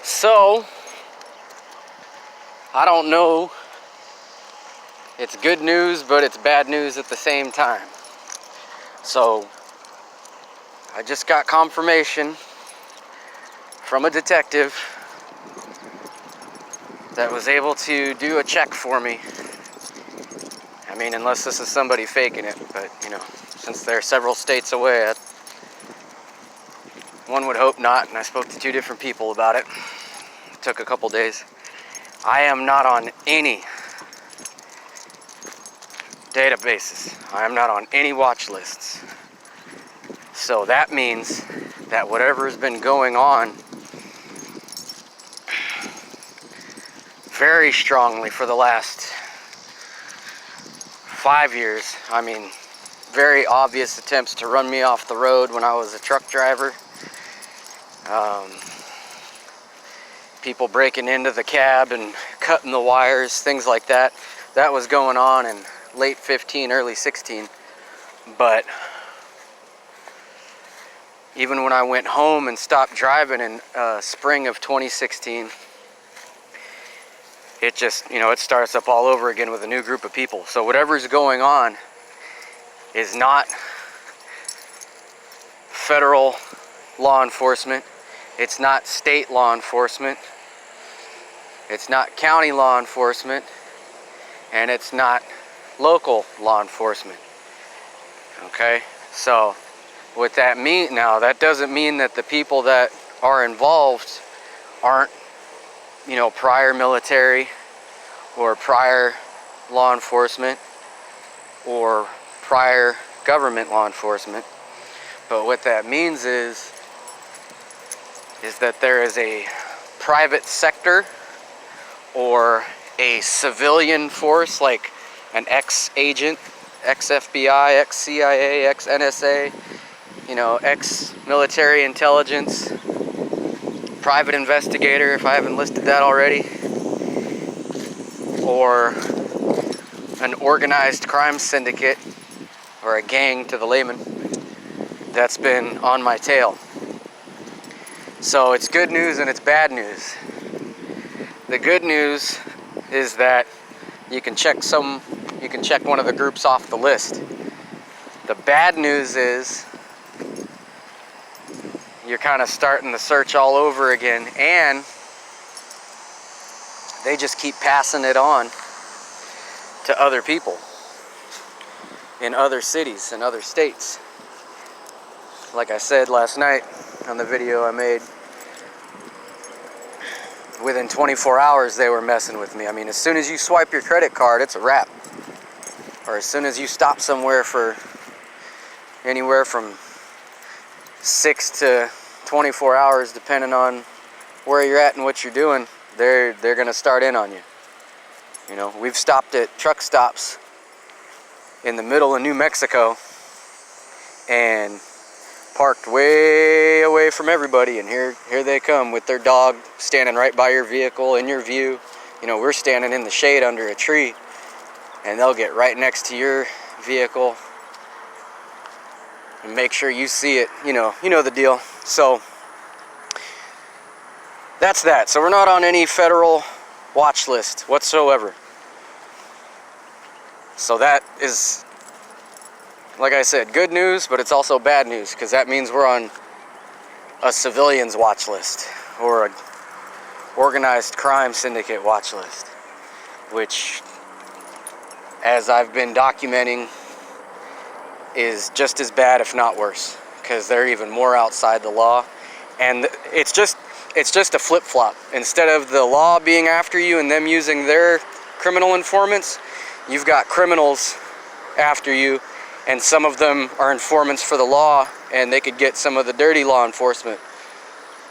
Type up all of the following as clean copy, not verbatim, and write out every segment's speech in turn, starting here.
So, I don't know. It's good news, but it's bad news at the same time. So, I just got confirmation from a detective that was able to do a check for me. I mean, unless this is somebody faking it, but, you know, since they're several states away, one would hope not, and I spoke to 2 different people about it. It took a couple days. I am not on any databases. I am not on any watch lists. So that means that whatever has been going on very strongly for the last 5 years, I mean, very obvious attempts to run me off the road when I was a truck driver. People breaking into the cab and cutting the wires, things like that. That was going on in late 15, early 16. But even when I went home and stopped driving in spring of 2016, it just, you know, it starts up all over again with a new group of people. So whatever's going on is not federal law enforcement. It's not state law enforcement. It's not county law enforcement. And it's not local law enforcement. Okay? So what that means now, that doesn't mean that the people that are involved aren't, you know, prior military or prior law enforcement or prior government law enforcement. But what that means is that there is a private sector or a civilian force, like an ex-agent, ex-FBI, ex-CIA, ex-NSA, you know, ex-military intelligence, private investigator, if I haven't listed that already, or an organized crime syndicate, or a gang to the layman, that's been on my tail. So it's good news and it's bad news. The good news is that you can check one of the groups off the list. The bad news is you're kind of starting the search all over again, and they just keep passing it on to other people in other cities and other states. Like I said last night on the video I made, within 24 hours they were messing with me. I mean, as soon as you swipe your credit card, it's a wrap. Or as soon as you stop somewhere for anywhere from 6 to 24 hours, depending on where you're at and what you're doing, they're going to start in on you. You know, we've stopped at truck stops in the middle of New Mexico and parked way away from everybody, and here they come with their dog standing right by your vehicle in your view. You know, we're standing in the shade under a tree, and they'll get right next to your vehicle and make sure you see it. You know the deal. So that's that. So we're not on any federal watch list whatsoever. So that is, like I said, good news, but it's also bad news, because that means we're on a civilian's watch list or an organized crime syndicate watch list, which, as I've been documenting, is just as bad, if not worse, because they're even more outside the law. And it's just a flip-flop. Instead of the law being after you and them using their criminal informants, you've got criminals after you, and some of them are informants for the law, and they could get some of the dirty law enforcement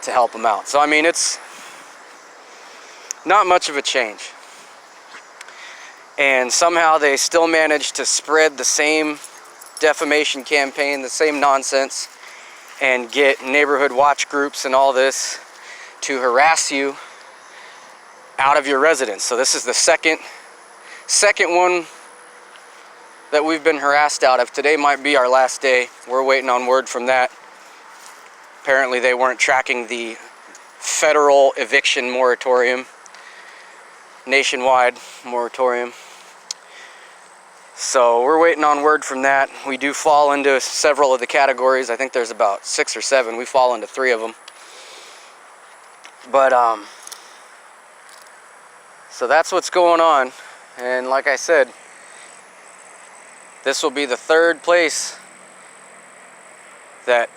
to help them out. So, I mean, it's not much of a change. And somehow they still manage to spread the same defamation campaign, the same nonsense, and get neighborhood watch groups and all this to harass you out of your residence. So this is the second one that we've been harassed out of. Today might be our last day. We're waiting on word from that. Apparently they weren't tracking the federal eviction moratorium, nationwide moratorium. So we're waiting on word from that. We do fall into several of the categories. I think there's about 6 or 7. We fall into 3 of them. But so that's what's going on. And like I said, this will be the 3rd place that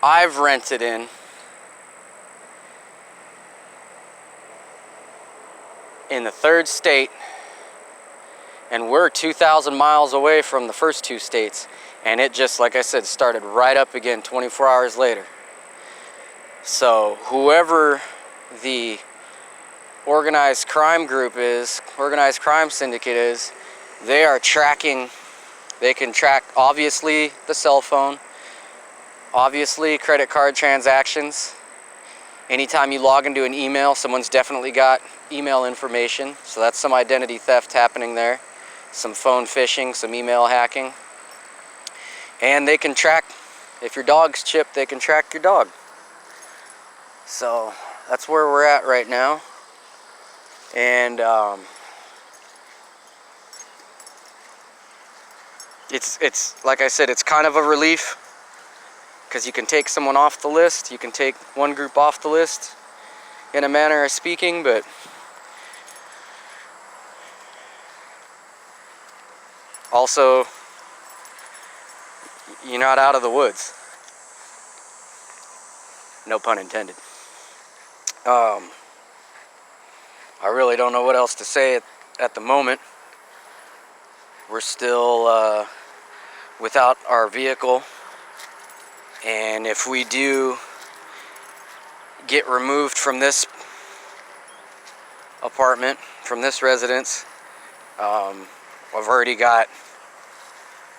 I've rented in the 3rd state, and we're 2,000 miles away from the first 2 states, and it just, like I said, started right up again 24 hours later. So whoever the organized crime group is, organized crime syndicate is, they are tracking. They can track, obviously, the cell phone, obviously credit card transactions. Anytime you log into an email, someone's definitely got email information, so that's some identity theft happening there, some phone phishing, some email hacking. And they can track, if your dog's chipped, they can track your dog. So that's where we're at right now. And it's like I said, it's kind of a relief, because you can take someone off the list, you can take one group off the list, in a manner of speaking, but also, you're not out of the woods. No pun intended. I really don't know what else to say at the moment. We're still without our vehicle, and if we do get removed from this apartment, from this residence, I've already got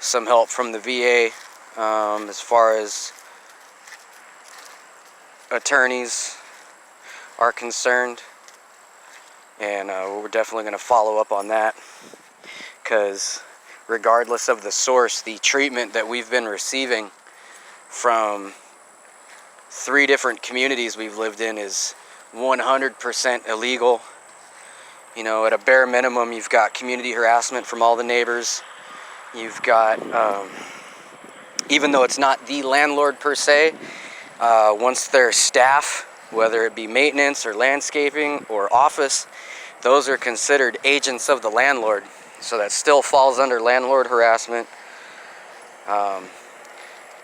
some help from the VA as far as attorneys are concerned, and we're definitely going to follow up on that, because regardless of the source, the treatment that we've been receiving from 3 different communities we've lived in is 100% illegal. You know, at a bare minimum, you've got community harassment from all the neighbors. You've got, even though it's not the landlord per se, once their staff, whether it be maintenance or landscaping or office, those are considered agents of the landlord. So that still falls under landlord harassment.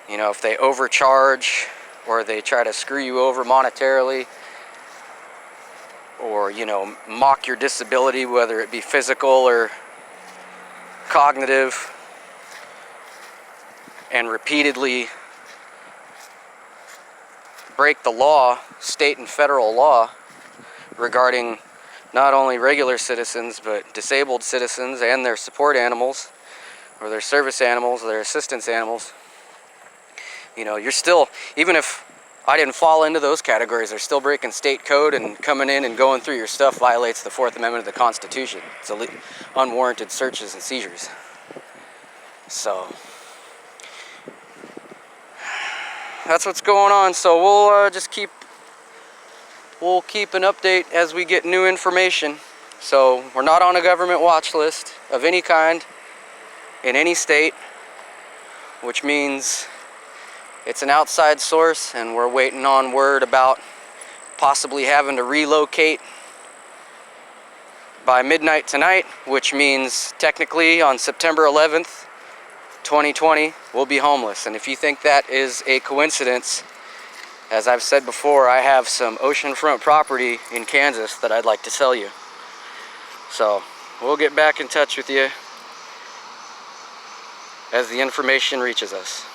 You know, if they overcharge or they try to screw you over monetarily, or, you know, mock your disability, whether it be physical or cognitive, and repeatedly break the law, state and federal law, regarding not only regular citizens, but disabled citizens and their support animals, or their service animals, or their assistance animals. You know, you're still, even if I didn't fall into those categories, they're still breaking state code, and coming in and going through your stuff violates the 4th Amendment of the Constitution. It's unwarranted searches and seizures. So that's what's going on. So we'll just keep an update as we get new information. So we're not on a government watch list of any kind in any state, which means it's an outside source, and we're waiting on word about possibly having to relocate by midnight tonight, which means technically on September 11th, 2020, we'll be homeless. And if you think that is a coincidence, as I've said before, I have some oceanfront property in Kansas that I'd like to sell you. So we'll get back in touch with you as the information reaches us.